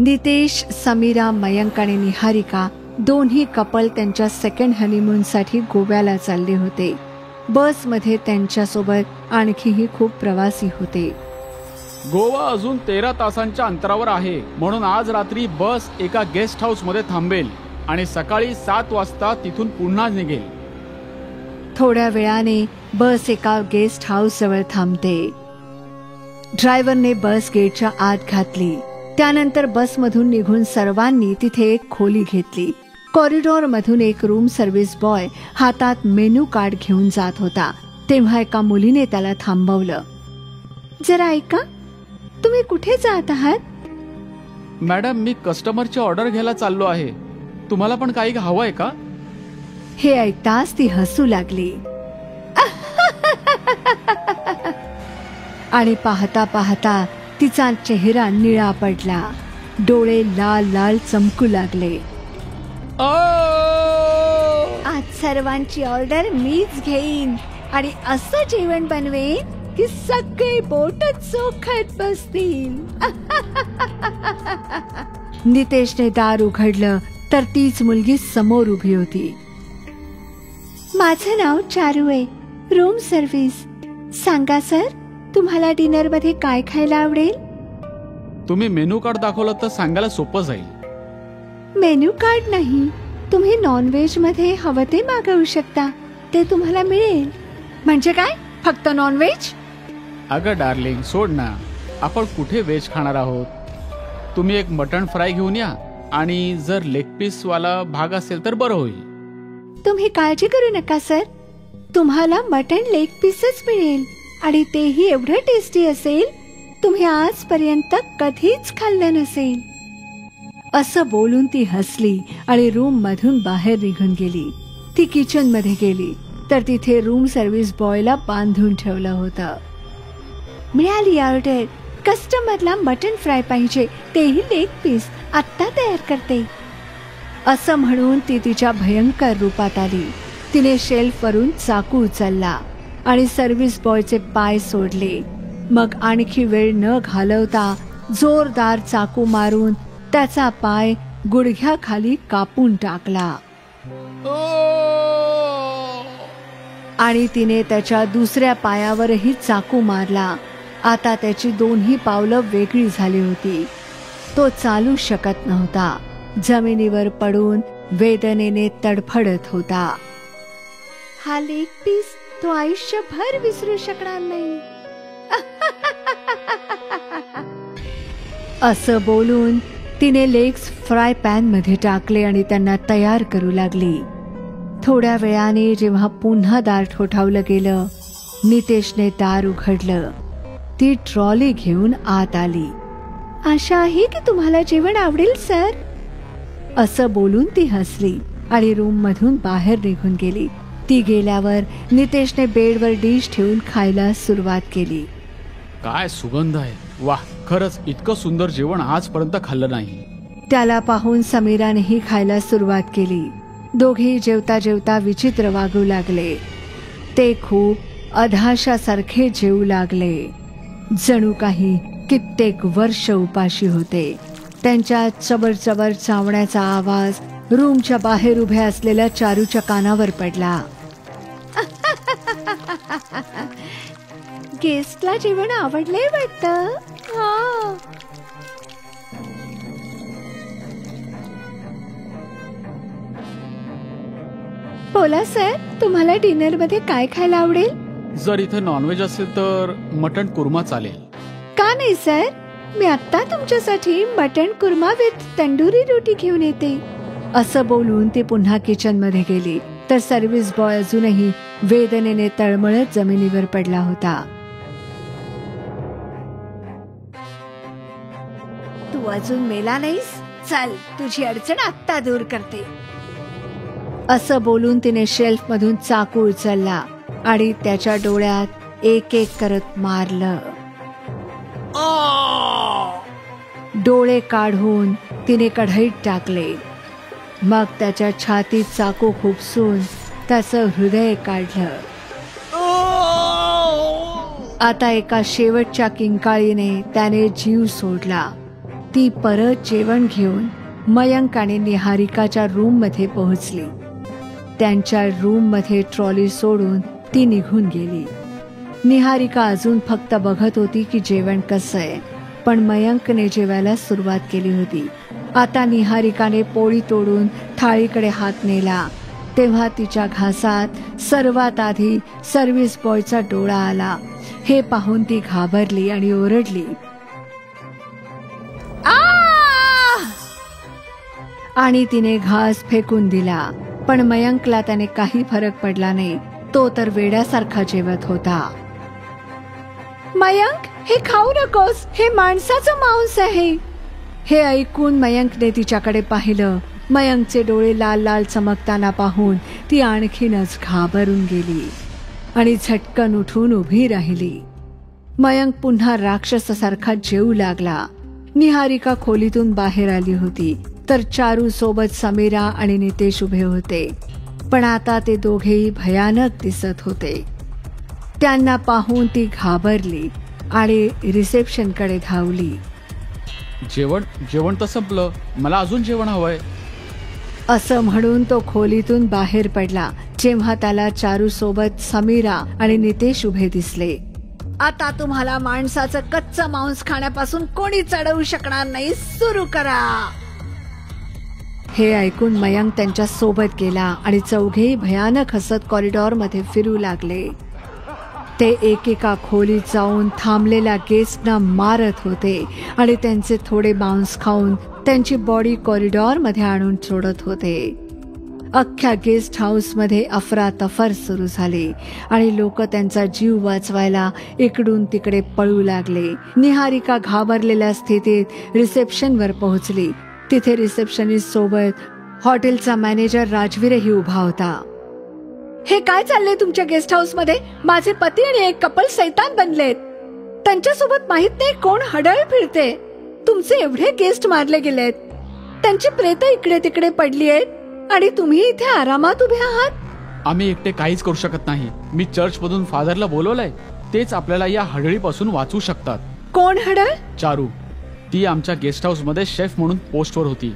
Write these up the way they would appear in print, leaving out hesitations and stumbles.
नितेश, समीरा, मयंक आणि निहारिका दोन्ही कपल त्यांच्या सेकंड हनीमूनसाठी गोव्याला चालले होते. बसमध्ये त्यांच्यासोबत आणखीही खूप प्रवासी होते. गोवा अजून 13 तासांच्या अंतरावर आहे, म्हणून आज रात्री बस एका गेस्ट हाऊस मध्ये थांबेल आणि सकाळी 7 वाजता तिथून पुन्हा निघेल. थोड्या वेळाने बस एका गेस्ट हाऊस जवळ थांबते. ड्रायव्हरने बस गेटच्या आत घातली. त्यानंतर बसमधून निघून सर्वांनी तिथे एक खोली घेतली. कॉरिडॉर मधून एक रूम सर्व्हिस बॉय हातात मेनू कार्ड घेऊन जात होता. तेव्हा एका मुलीने त्याला थांबवलं. जरा ऐका, तुम्ही कुठे जात आहात? मॅडम, मी कस्टमरची ऑर्डर घ्यायला चाललो आहे. तुम्हाला पण काही हवंय का? हे ऐकताच ती हसू लागली आणि पाहता पाहता तिचा चेहरा निळा पडला. डोळे लाल लाल चमकू लागले. आज सर्वांची ऑर्डर मीच घेईन आणि असं जेवण बनवेन की सगळे बोटच चोखत बसतील. नितेशने दार उघडलं तर तीच मुलगी समोर उभी होती. माझं नाव चारू आहे, रूम सर्व्हिस. सांगा सर, तुम्हाला डिनर मध्ये काय खायला आवडेल? तुम्ही मेनू कार्ड दाखवलं तर सांगायला सोपं जाईल. मेन्यू कार्ड नाही, तुम्ही नॉनव्हेज मध्ये हवं ते मागवू शकता, ते तुम्हाला मिळेल. म्हणजे काय, फक्त नॉनव्हेज? अगं डार्लिंग, सोड ना, आपण कुठे व्हेज खाणार आहोत. तुम्ही एक मटण फ्राय घेऊन या आणि जर लेग पीस वाला भाग असेल तर बरं होईल. तुम्ही काळजी करू नका सर, तुम्हाला मटण लेग पीसच मिळेल आणि तेही एवढं टेस्टी असेल तुम्ही आजपर्यंत कधीच खाल्लं नसेल. असं बोलून ती हसली आणि रूम मधून बाहेर निघून गेली. ती किचन मध्ये गेली तर तिथे रूम सर्व्हिस बॉयला बांधून ठेवलं होतं. मिळाली ऑर्डर, कस्टमरला मटन फ्राय पाहिजे, तेही लेग पीस, आत्ता तयार करते. असं म्हणून ती तिच्या भयंकर रूपात आली. तिने शेल्फ वरून चाकू उचलला आणि सर्व्हिस बॉयचे पाय सोडले. मग आणखी वेळ न घालवता जोरदार चाकू मारून त्याचा पाय गुडघ्याखाली कापून टाकला आणि तिने त्याच्या दुसऱ्या पायावरही चाकू मारला. आता त्याची दोन्ही पावलं वेगळी झाली होती. तो चालू शकत नव्हता. जमिनीवर पडून वेदनेने तडफडत होता. हा लेग पीस तो आयुष्यभर विसरू शकणार नाही. असं बोलून तिने लेग्स फ्राय पॅन मध्ये टाकले आणि त्यांना तयार करू लागली. थोड्या वेळाने जेव्हा पुन्हा दार ठोठावलं गेलं, नितेशने दार उघडलं. ती ट्रॉली घेऊन आत आली. आशा आहे की तुम्हाला जेवण आवडेल सर. असं बोलून ती हसली आणि रूम मधून बाहेर निघून गेली. ती गेल्यावर नितेशने बेडवर डिश ठेवून खायला सुरुवात केली. काय सुगंध आहे, वाह, खरंच इतकं सुंदर जेवण आजपर्यंत खाल्लं नाही. त्याला पाहून समीरानेही खायला सुरुवात केली. दोघेही जेवता जेवता विचित्र वागू लागले. ते खूप अधाशासारखे जेवू लागले, जणू काही कित्येक वर्ष उपाशी होते. त्यांच्या चबर चावण्याचा आवाज रूमच्या बाहेर उभ्या असलेल्या चारूच्या कानावर पडला. गेस्टला जेवण आवडले वाटतं. बोला सर, तुम्हाला डिनर मध्ये काय खायला आवडेल? जर इथे नॉनव्हेज असेल तर मटण कुर्मा चालेल. का नाही सर, मी आता तुमच्यासाठी मटण कुर्मा विथ तंदुरी रोटी घेऊन येते. असं बोलून ती पुन्हा किचन मध्ये गेली तर सर्व्हिस बॉय अजूनही वेदनेने तळमळत जमिनीवर पडला होता. तू अजून मेला नाहीस, चल तुझी अडचण आत्ता दूर करते. असं बोलून तिने शेल्फ मधून चाकू उचलला आणि त्याच्या डोळ्यात एक एक करत मारलं. डोळे काढून तिने कढईत टाकले. मग त्याच्या छातीत चाकू खुपसून त्याचं हृदय काढलं. आता एका शेवटच्या किंकाळीने त्याने जीव सोडला. ती परत जेवण घेऊन मयंक आणि निहारिकाच्या रूम मध्ये पोहोचली. त्यांच्या रूम मध्ये ट्रॉली सोडून ती निघून गेली. निहारिका अजून फक्त बघत होती की जेवण कसं आहे, पण मयंकने जेवायला सुरुवात केली होती. आता निहारिकाने पोळी तोडून थाळीकडे हात नेला तेव्हा तिच्या घासात सर्वात आधी सर्व्हिस बॉयचा डोळा आला. हे पाहून ती घाबरली आणि ओरडली, आणि तिने घास फेकून दिला. पण मयंकला त्याने काही फरक पडला नाही. तो तर वेड्यासारखा जेवत होता. मयंक, हे खाऊ नकोस, हे माणसाचं मांस आहे. हे ऐकून मयंकने तिच्याकडे पाहिलं. मयंकचे डोळे लाल लाल चमकताना पाहून ती आणखीनच घाबरून गेली आणि झटकन उठून उभी राहिली. मयंक पुन्हा राक्षसासारखा जेवू लागला. निहारिका खोलीतून बाहेर आली होती तर चारू सोबत समीरा आणि नितेश उभे होते. पण आता ते दोघेही भयानक दिसत होते. त्यांना पाहून ती घाबरली आणि रिसेप्शनकडे धावली. जेवण तर संपलं, मला अजून जेवण हवंय, असं म्हणून तो खोलीतून बाहेर पडला जेव्हा त्याला चारू सोबत समीरा आणि नितेश उभे दिसले. आता तुम्हाला माणसाचं कच्चं मांस खाण्यापासून कोणी चढवू शकणार नाही, सुरू करा. हे ऐकून मयंक त्यांच्या सोबत गेला आणि चौघेही भयानक हसत कॉरिडॉर मध्ये फिरू लागले. ते एकेका खोलीत जाऊन थांबलेल्या गेस्टना मारत होते आणि त्यांचे थोडे मांस खाऊन त्यांची बॉडी कॉरिडॉर मध्ये आणून सोडत होते. अख्ख्या गेस्ट हाऊस मध्ये अफरातफर सुरू झाली आणि लोक त्यांचा जीव वाचवायला इकडून तिकडे पळू लागले. निहारिका घाबरलेल्या स्थितीत रिसेप्शनवर पोहोचली. तिथे रिसेप्शनिस्ट सोबत हॉटेलचा मॅनेजर राजवीरही उभा होता. हे काय चाललंय तुमच्या गेस्ट हाऊस मध्ये? माझे पती आणि एक कपल सैतान बनलेत. त्यांच्यासोबत माहित नाही कोण हडळ फिरते. तुमचे एवढे गेस्ट मारले गेलेत, त्यांची प्रेत इकडे तिकडे पडली आहेत आणि तुम्ही इथे आरामात उभे आहात. आम्ही एकटे काहीच करू शकत नाही. मी चर्च मधून फादरला बोलवलंय, तेच आपल्याला या हडळीपासून वाचवू शकतात. कोण हडळ? चारू. ती आमच्या गेस्ट हाऊस मध्ये शेफ म्हणून पोस्टवर होती.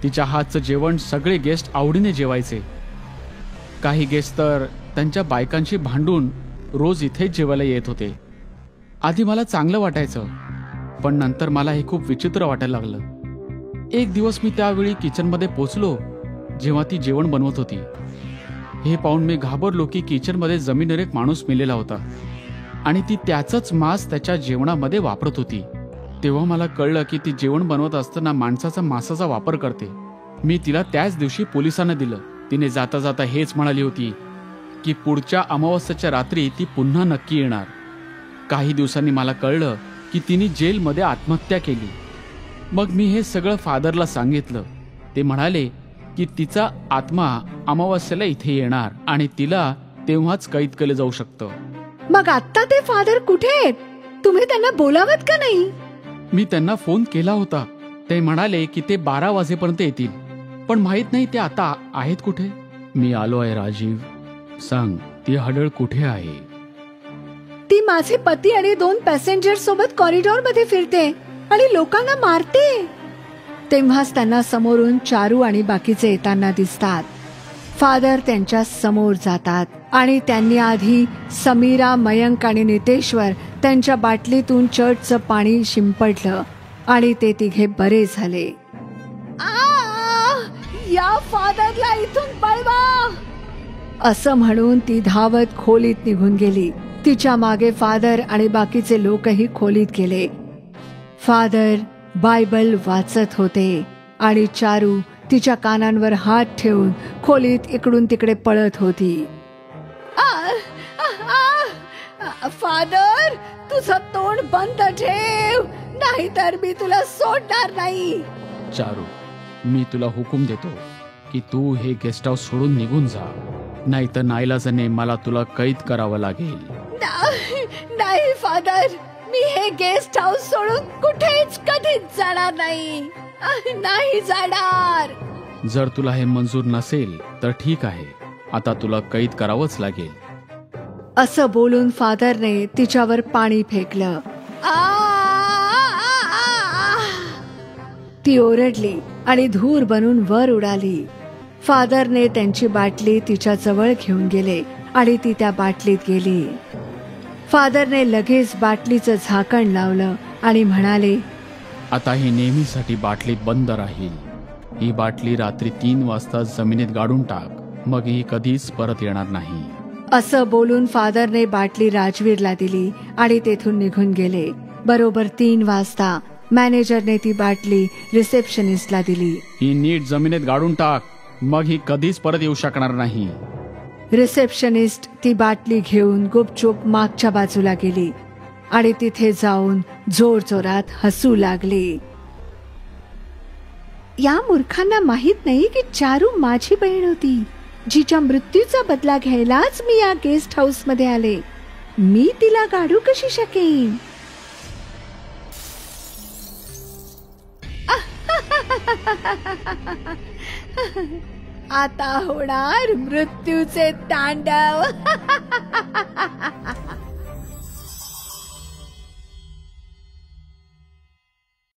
तिच्या हातचं जेवण सगळे गेस्ट आवडीने जेवायचे. काही गेस्ट तर त्यांच्या बायकांशी भांडून रोज इथेच जेवायला येत होते. आधी मला चांगलं वाटायचं, पण नंतर मला हे खूप विचित्र वाटायला लागलं. एक दिवस मी त्यावेळी किचनमध्ये पोचलो जेव्हा ती जेवण बनवत होती. हे पाहून मी घाबरलो की किचनमध्ये जमिनीवर एक माणूस मेलेला होता आणि ती त्याचंच मांस त्याच्या जेवणामध्ये वापरत होती. तेव्हा मला कळलं की ती जेवण बनवत असताना माणसाचा मांसाचा वापर करते. मी तिला त्याच दिवशी पोलिसांना दिलं. तिने जाता जाता हेच म्हणाली होती की पुढच्या अमावस्येच्या रात्री ती पुन्हा नक्की येणार. काही दिवसांनी मला कळलं की तिने जेलमध्ये आत्महत्या केली. मग मी हे सगळं फादरला सांगितलं. ते म्हणाले की तिचा आत्मा अमावस्येला इथे येणार आणि तिला तेव्हाच कैद केलं जाऊ शकतं. मग आता ते फादर कुठे आहेत? तुम्ही त्यांना बोलावत का नाही? मी त्यांना फोन केला होता. ते म्हणाले की ते 12 वाजेपर्यंत येतील, पण माहित नाही ते आता आहेत कुठे. मी आलो आहे राजीव, सांग ती हडळ कुठे आहे? ती माझे पती आणि 2 पॅसेंजर सोबत कॉरिडॉर मध्ये फिरते आणि लोकांना मारते. तेव्हाच त्यांना समोरून चारू आणि बाकीचे येताना दिसतात. फादर त्यांच्या समोर जातात आणि त्यांनी आधी समीरा, मयंक आणि नितेशवर त्यांच्या बाटलीतून चर्चचं पाणी शिंपडलं आणि ते तिघे बरे झाले. या फादरला इथून पळवा, असं म्हणून ती धावत खोलीत निघून गेली. तिच्या मागे फादर आणि बाकीचे लोकही खोलीत गेले. फादर बायबल वाचत होते आणि चारू तिच्या कानांवर हात ठेवून खोलीत इकडून तिकडे पळत होती. फादर, तुझं तोंड बंद ठेव, नाहीतर मी तुला सोडणार नाही. चारू, मी तुला हुकूम देतो की तू हे गेस्ट हाऊस सोडून निघून जा, नाहीतर नाईलाजाने मला तुला कैद करावं लागेल. नाही फादर, मी हे गेस्ट हाऊस सोडून कुठेच कधीच जाणार नाही. नाही जाणार. जर तुला हे मंजूर नसेल तर ठीक आहे, आता तुला कैद करावंच लागेल. असं बोलून फादरने तिच्यावर पाणी फेकलं. ती ओरडली आणि धूर बनून वर उडाली. फादरने त्यांची बाटली तिच्या जवळ घेऊन गेले आणि ती त्या बाटलीत गेली. फादरने लगेच बाटलीचं झाकण लावलं आणि म्हणाले, आता ही नेहमीसाठी बाटलीत बंद राहील. ही बाटली रात्री 3 वाजता जमिनीत गाडून टाक, मग ही कधीच परत येणार नाही. असं बोलून फादरने बाटली राजवीरला दिली आणि तेथून निघून गेले. बरोबर 3 वाजता मॅनेजरने ती बाटली रिसेप्शनिस्टला दिली. ही नीट जमिनीत गाडून टाक, मग ही कधीच परत येऊ शकणार नाही. रिसेप्शनिस्ट ती बाटली घेऊन गुपचूप मागच्या बाजूला गेली आणि तिथे जाऊन जोरजोरात हसू लागली. या मूर्खांना माहित नाही की चारू माझी बहीण होती, जिच्या मृत्यूचा बदला घ्यायलाच मी या गेस्ट हाऊस मध्ये आले. मी तिला गाडू कशी शकेन? आता होणार मृत्यूचे तांडव.